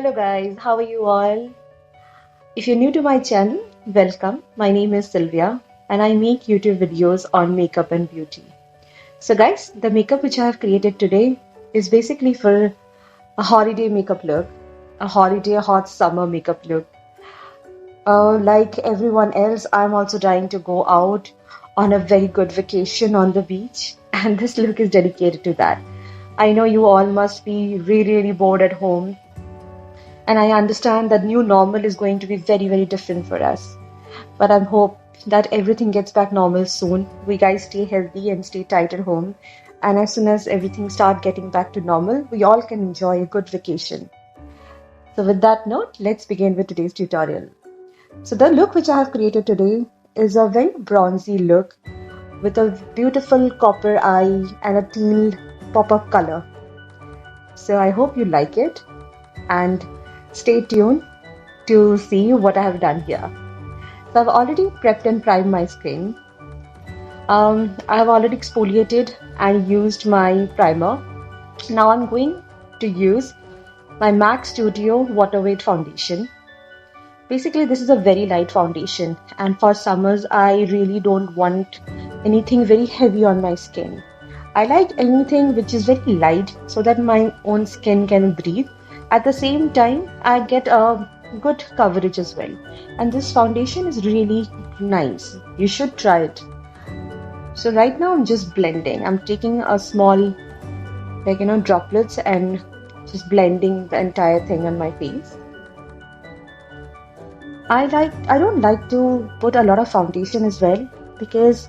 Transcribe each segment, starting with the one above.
Hello guys, how are you all? If you're new to my channel, welcome. My name is Sylvia and I make YouTube videos on makeup and beauty. So guys, the makeup which I have created today is basically for a holiday makeup look, a holiday hot summer makeup look. Like everyone else, I'm also trying to go out on a very good vacation on the beach and this look is dedicated to that. I know you all must be really bored at home. And I understand that new normal is going to be very different for us. But I hope that everything gets back normal soon. We guys stay healthy and stay tight at home. And as soon as everything start getting back to normal, we all can enjoy a good vacation. So with that note, let's begin with today's tutorial. So the look which I have created today is a very bronzy look with a beautiful copper eye and a teal pop-up color. So I hope you like it and stay tuned to see what I have done here. So I've already prepped and primed my skin. I have already exfoliated and used my primer. Now I'm going to use my MAC Studio Water Weight Foundation. Basically, this is a very light foundation, and for summers, I really don't want anything very heavy on my skin. I like anything which is very light so that my own skin can breathe. At the same time, I get a good coverage as well. And this foundation is really nice. You should try it. So right now I'm just blending. I'm taking a small, droplets and just blending the entire thing on my face. I don't like to put a lot of foundation as well because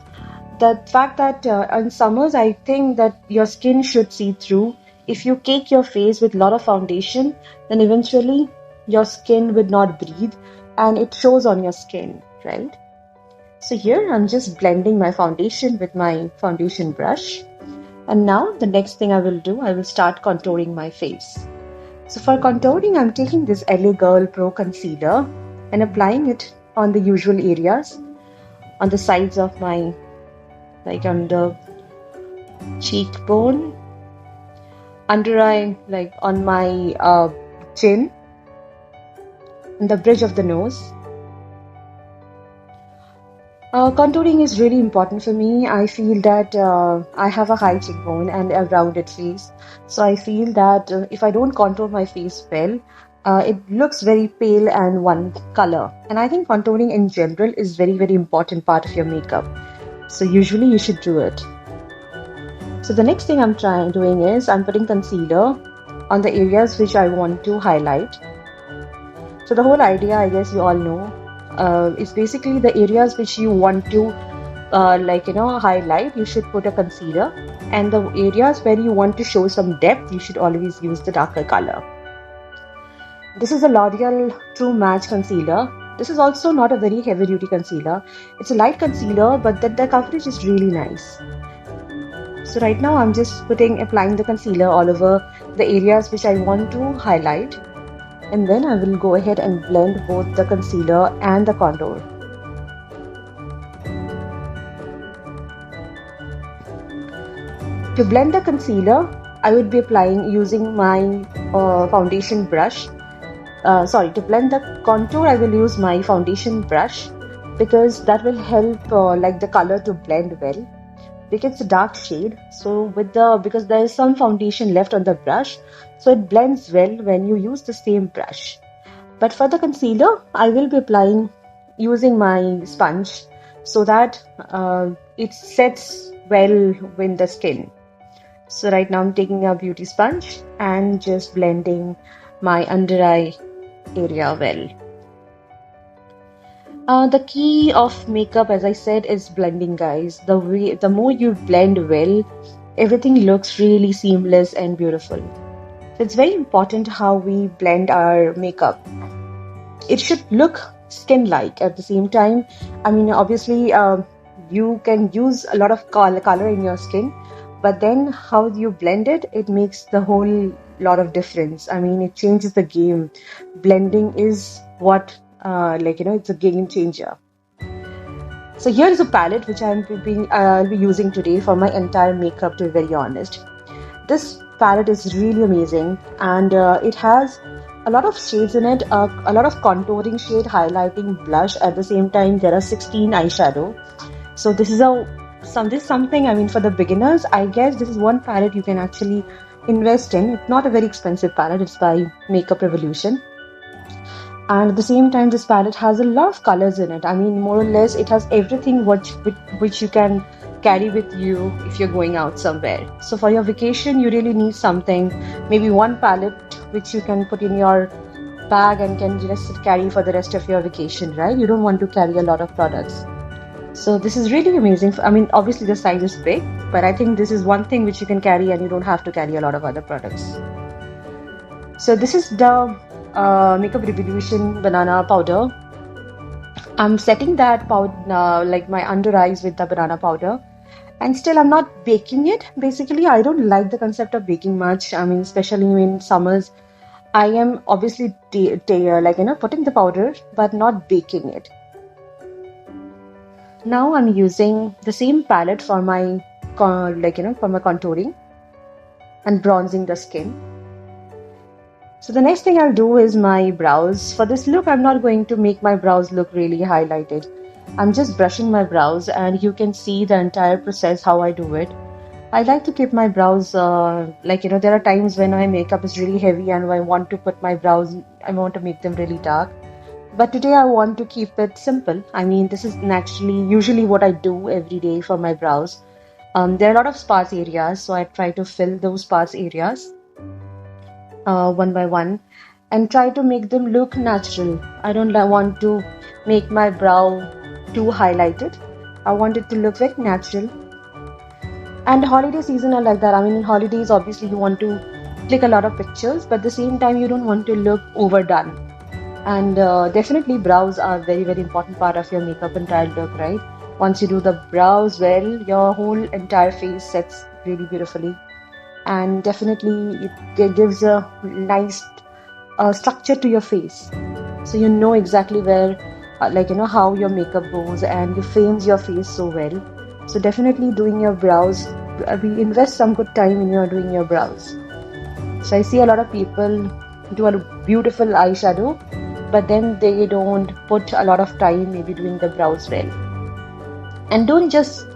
the fact that in summers I think that your skin should see through. If you cake your face with a lot of foundation, then eventually your skin would not breathe and it shows on your skin, right? So here I'm just blending my foundation with my foundation brush. And now the next thing I will start contouring my face. So for contouring, I'm taking this LA Girl Pro Concealer and applying it on the usual areas, on the sides of my, like on the cheekbone, under eye, like on my chin, and the bridge of the nose. Contouring is really important for me. I feel that I have a high cheekbone and a rounded face. So I feel that if I don't contour my face well, it looks very pale and one color. And I think contouring in general is very important part of your makeup. So usually you should do it. So the next thing I'm doing is I'm putting concealer on the areas which I want to highlight. So the whole idea, I guess you all know, is basically the areas which you want to highlight, you should put a concealer, and the areas where you want to show some depth, you should always use the darker color. This is a L'Oreal True Match concealer. This is also not a very heavy duty concealer. It's a light concealer, but the coverage is really nice. So right now I'm just applying the concealer all over the areas which I want to highlight. And then I will go ahead and blend both the concealer and the contour. To blend the concealer, I would be applying using my foundation brush. To blend the contour, I will use my foundation brush because that will help the color to blend well. Because it's a dark shade, so because there is some foundation left on the brush, so it blends well when you use the same brush. But for the concealer, I will be applying using my sponge so that it sets well with the skin. So right now I'm taking a beauty sponge and just blending my under eye area well. The key of makeup, as I said, is blending, guys. The more you blend well, everything looks really seamless and beautiful. So it's very important how we blend our makeup. It should look skin-like at the same time. I mean, obviously, you can use a lot of color in your skin, but then how you blend it, it makes the whole lot of difference. I mean, it changes the game. Blending is what it's a game changer. So here is a palette which I'll be using today for my entire makeup, to be very honest. This palette is really amazing, and it has a lot of shades in it, a lot of contouring shade, highlighting, blush. At the same time, there are 16 eyeshadow. So this is something, I mean, for the beginners, I guess this is one palette you can actually invest in. It's not a very expensive palette. It's by Makeup Revolution. And at the same time, this palette has a lot of colors in it. I mean, more or less, it has everything which you can carry with you if you're going out somewhere. So for your vacation, you really need something, maybe one palette which you can put in your bag and can just carry for the rest of your vacation, right? You don't want to carry a lot of products. So this is really amazing. I mean, obviously the size is big, but I think this is one thing which you can carry and you don't have to carry a lot of other products. So this is the Makeup Revolution banana powder. I'm setting that powder, like my under eyes with the banana powder. And still I'm not baking it. Basically, I don't like the concept of baking much. I mean, especially in summers, I am obviously putting the powder, but not baking it. Now I'm using the same palette for my for my contouring and bronzing the skin. So the next thing I'll do is my brows. For this look, I'm not going to make my brows look really highlighted. I'm just brushing my brows and you can see the entire process how I do it. I like to keep my brows there are times when my makeup is really heavy and I want to put my brows, I want to make them really dark. But today I want to keep it simple. I mean, this is usually what I do every day for my brows. There are a lot of sparse areas, so I try to fill those sparse areas one by one and try to make them look natural. I don't want to make my brow too highlighted. I want it to look very natural. And holiday season are like that. I mean, in holidays, obviously you want to click a lot of pictures, but at the same time you don't want to look overdone. And definitely brows are very, very important part of your makeup entire look, right? Once you do the brows well, your whole entire face sets really beautifully. And definitely it gives a nice structure to your face. So you know exactly where, how your makeup goes and you frames your face so well. So definitely doing your brows, we invest some good time in doing your brows. So I see a lot of people do a beautiful eyeshadow, but then they don't put a lot of time maybe doing the brows well. And don't just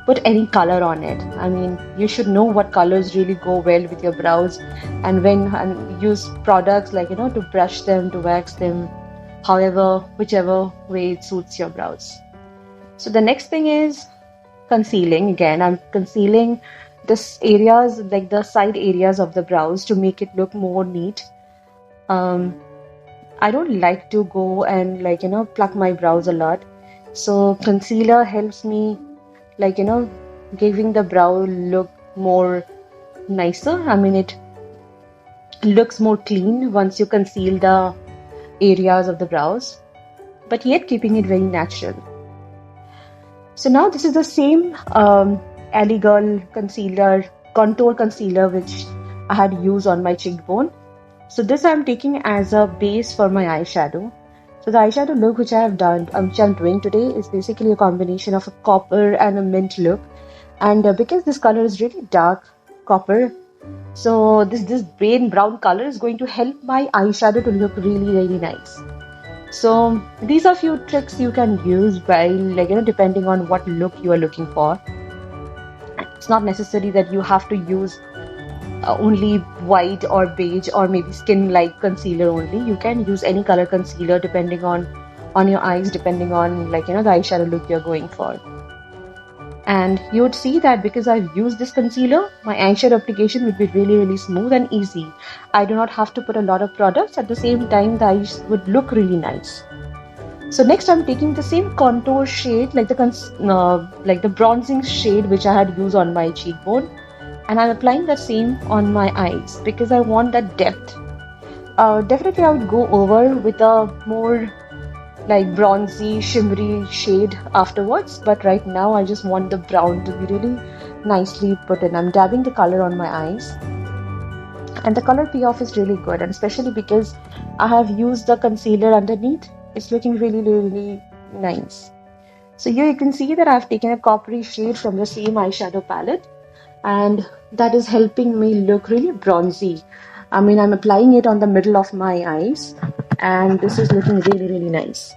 put any color on it. I mean, you should know what colors really go well with your brows and use products to brush them, to wax them, whichever way it suits your brows. So the next thing is concealing. Again, I'm concealing this areas, like the side areas of the brows, to make it look more neat. I don't like to go and pluck my brows a lot. So concealer helps me giving the brow look more nicer. I mean, it looks more clean once you conceal the areas of the brows, but yet keeping it very natural. So now this is the same Alley Girl contour concealer which I had used on my cheekbone. So this I'm taking as a base for my eyeshadow. So the eyeshadow look which I'm doing today is basically a combination of a copper and a mint look. And because this color is really dark copper, so this brown color is going to help my eyeshadow to look really, really nice. So these are few tricks you can use while depending on what look you are looking for. It's not necessary that you have to use only white or beige or maybe skin-like concealer only. You can use any color concealer depending on your eyes, depending on the eyeshadow look you're going for. And you would see that because I've used this concealer, my eyeshadow application would be really, really smooth and easy. I do not have to put a lot of products. At the same time, the eyes would look really nice. So next I'm taking the same contour shade, like the bronzing shade which I had used on my cheekbone, and I'm applying that same on my eyes because I want that depth. Definitely I would go over with a more bronzy, shimmery shade afterwards, but right now I just want the brown to be really nicely put in. I'm dabbing the color on my eyes, and the color payoff is really good, and especially because I have used the concealer underneath, it's looking really, really nice. So here you can see that I've taken a coppery shade from the same eyeshadow palette, and that is helping me look really bronzy. I mean, I'm applying it on the middle of my eyes, and this is looking really, really nice.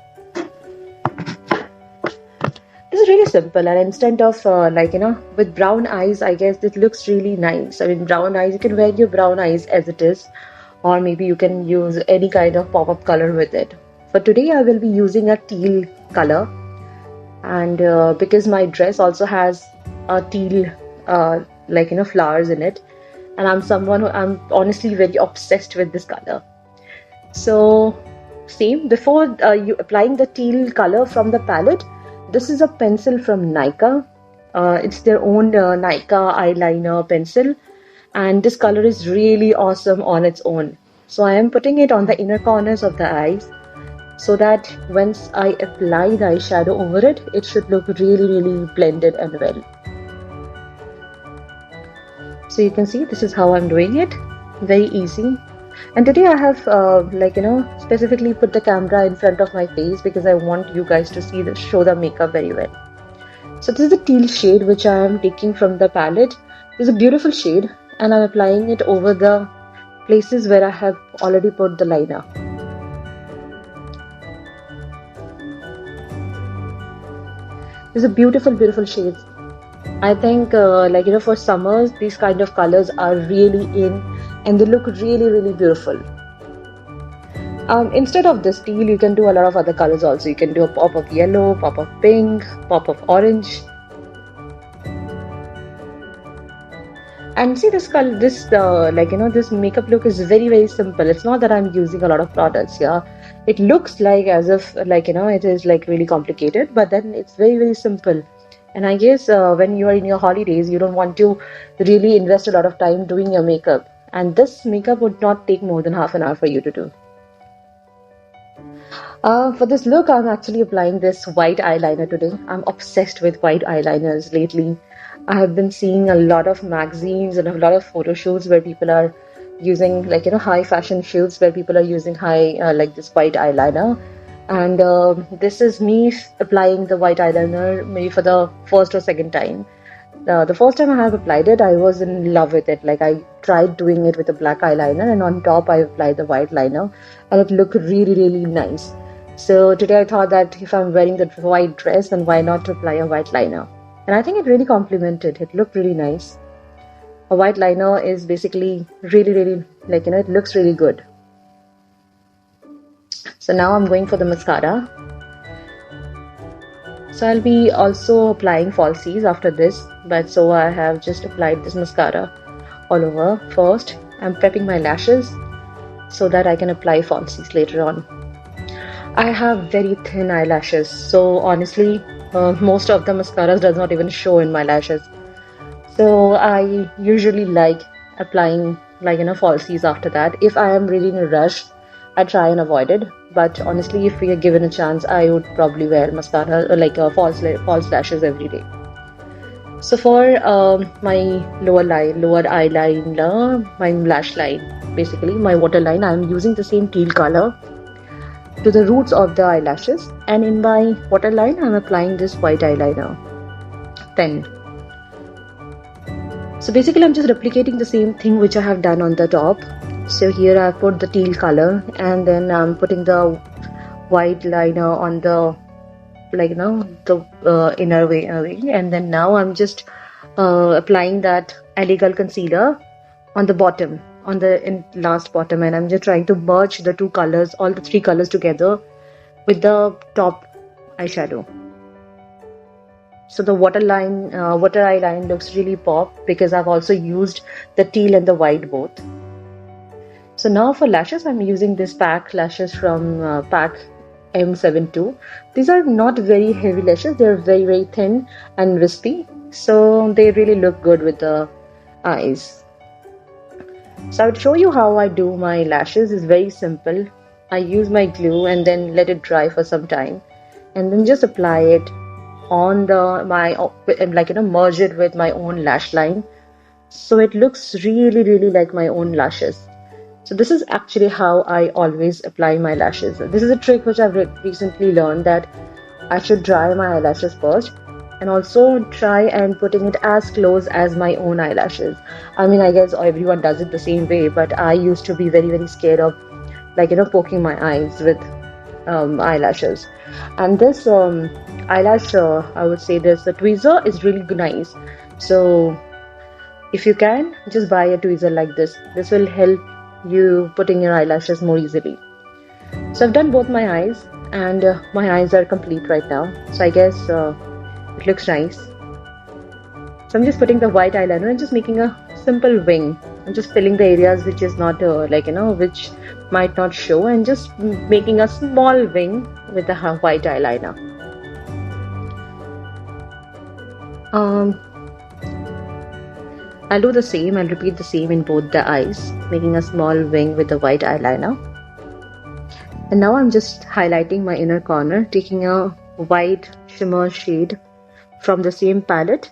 This is really simple, and instead of with brown eyes, I guess it looks really nice. I mean, brown eyes, you can wear your brown eyes as it is, or maybe you can use any kind of pop-up color with it. For today, I will be using a teal color, and because my dress also has a teal flowers in it, and I'm honestly very obsessed with this color. So same, before you applying the teal color from the palette, this is a pencil from Nykaa. It's their own Nykaa eyeliner pencil, and this color is really awesome on its own. So I am putting it on the inner corners of the eyes, so that once I apply the eyeshadow over it, it should look really, really blended and well. So you can see this is how I'm doing it. Very easy. And today I have specifically put the camera in front of my face because I want you guys to show the makeup very well. So this is the teal shade which I am taking from the palette. It's a beautiful shade, and I'm applying it over the places where I have already put the liner. It's a beautiful, beautiful shade. I think for summers, these kind of colors are really in, and they look really, really beautiful. Instead of this teal, you can do a lot of other colors also. You can do a pop of yellow, pop of pink, pop of orange. And see this color, this makeup look is very, very simple. It's not that I'm using a lot of products here. It looks like as if it is like really complicated, but then it's very, very simple. And I guess when you are in your holidays, you don't want to really invest a lot of time doing your makeup. And this makeup would not take more than half an hour for you to do. For this look, I'm actually applying this white eyeliner today. I'm obsessed with white eyeliners lately. I have been seeing a lot of magazines and a lot of photo shoots where people are using high fashion shoots where people are using this white eyeliner. And this is me applying the white eyeliner maybe for the first or second time. The first time I have applied it, I was in love with it. Like, I tried doing it with a black eyeliner, and on top I applied the white liner, and it looked really, really nice. So today I thought that if I'm wearing the white dress, then why not apply a white liner? And I think it really complemented. It looked really nice. A white liner is basically really, really it looks really good. So now I'm going for the mascara. So I'll be also applying falsies after this, but so I have just applied this mascara all over. First, I'm prepping my lashes so that I can apply falsies later on. I have very thin eyelashes, so honestly, most of the mascaras does not even show in my lashes. So I usually like applying falsies after that. If I am really in a rush, I try and avoid it. But honestly, if we are given a chance, I would probably wear mascara false lashes every day. So for my lower eyeliner, my lash line, basically my waterline, I am using the same teal color to the roots of the eyelashes, and in my waterline I am applying this white eyeliner pen. So basically I'm just replicating the same thing which I have done on the top. So here I put the teal color, and then I'm putting the white liner on the inner way, and then now I'm just applying that Elegant concealer on the bottom, on the last bottom, and I'm just trying to merge the two colors, all the three colors together with the top eyeshadow. So the water eyeline looks really pop because I've also used the teal and the white both. So now for lashes, I'm using this PAC lashes from PAC M72. These are not very heavy lashes. They're very, very thin and wispy. So they really look good with the eyes. So I would show you how I do my lashes. It's very simple. I use my glue and then let it dry for some time, and then just apply it on merge it with my own lash line, so it looks really, really like my own lashes. So this is actually how I always apply my lashes. This is a trick which I've recently learned, that I should dry my eyelashes first and also try and putting it as close as my own eyelashes. I mean, I guess everyone does it the same way, but I used to be very, very scared of, like, poking my eyes with eyelashes. And this eyelash, I would say this, the tweezer is really nice. So if you can, just buy a tweezer like this. This will help you putting your eyelashes more easily. So I've done both my eyes, and my eyes are complete right now. So I guess it looks nice. So I'm just putting the white eyeliner and just making a simple wing. I'm just filling the areas which is not which might not show, and just making a small wing with the white eyeliner. I'll do the same. I'll repeat the same in both the eyes, making a small wing with the white eyeliner. And now I'm just highlighting my inner corner, taking a white shimmer shade from the same palette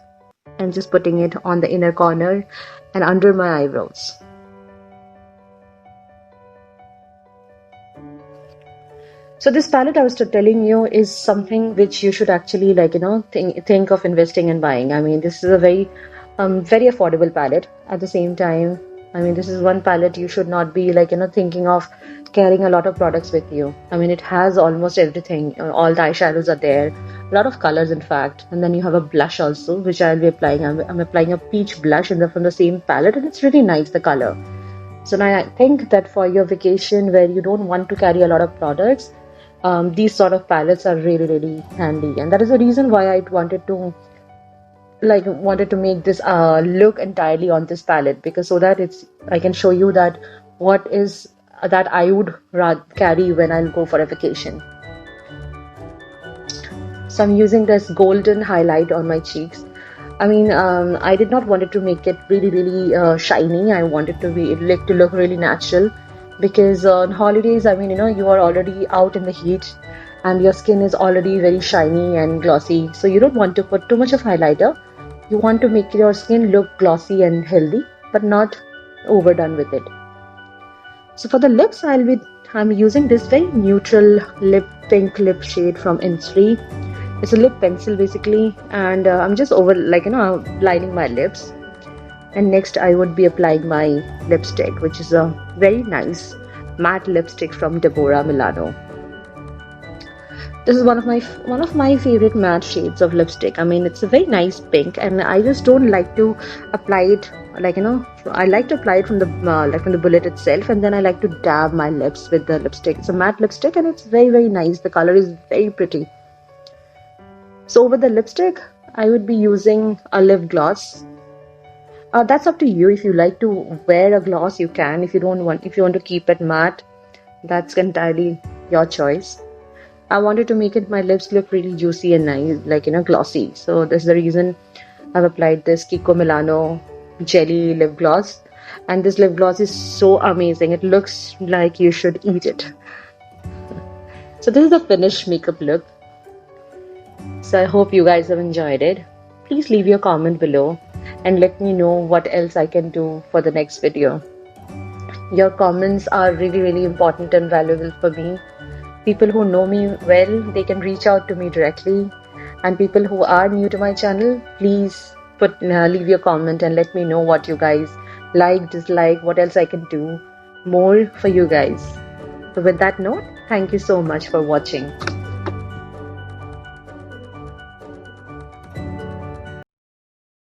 and just putting it on the inner corner and under my eyebrows. So this palette I was telling you is something which you should actually think of investing and buying. I mean, this is a very affordable palette. At the same time, I mean, this is one palette you should not be thinking of carrying a lot of products with you. I mean, it has almost everything. All the eyeshadows are there, a lot of colors in fact, and then you have a blush also, which I'll be applying. I'm applying a peach blush from the same palette, and it's really nice, the color. So now I think that for your vacation where you don't want to carry a lot of products, these sort of palettes are really, really handy, and that is the reason why I wanted to make this look entirely on this palette, because so that I can show you that what is that I would rather carry when I'll go for a vacation. So I'm using this golden highlight on my cheeks. I mean, I did not want it to make it really, really shiny. I wanted to look really natural, because on holidays, I mean, you are already out in the heat and your skin is already very shiny and glossy. So you don't want to put too much of highlighter. You want to make your skin look glossy and healthy, but not overdone with it. So for the lips, I'm using this very neutral pink lip shade from Innisfree. It's a lip pencil basically, and I'm just lining my lips. And next I would be applying my lipstick, which is a very nice matte lipstick from Deborah Milano. This is one of my favorite matte shades of lipstick. I mean, it's a very nice pink, and I just don't like to apply it I like to apply it from the from the bullet itself, and then I like to dab my lips with the lipstick. It's a matte lipstick and it's very, very nice. The color is very pretty. So over the lipstick, I would be using a lip gloss. That's up to you. If you like to wear a gloss, you can. If you want to keep it matte, that's entirely your choice. I wanted to make my lips look really juicy and nice, glossy. So this is the reason I've applied this Kiko Milano jelly lip gloss, and this lip gloss is so amazing. It looks like you should eat it. So this is the finished makeup look. So I hope you guys have enjoyed it. Please leave your comment below and let me know what else I can do for the next video. Your comments are really, really important and valuable for me. People who know me well, they can reach out to me directly, and people who are new to my channel, please leave your comment and let me know what you guys like, dislike, what else I can do more for you guys. So with that note, thank you so much for watching.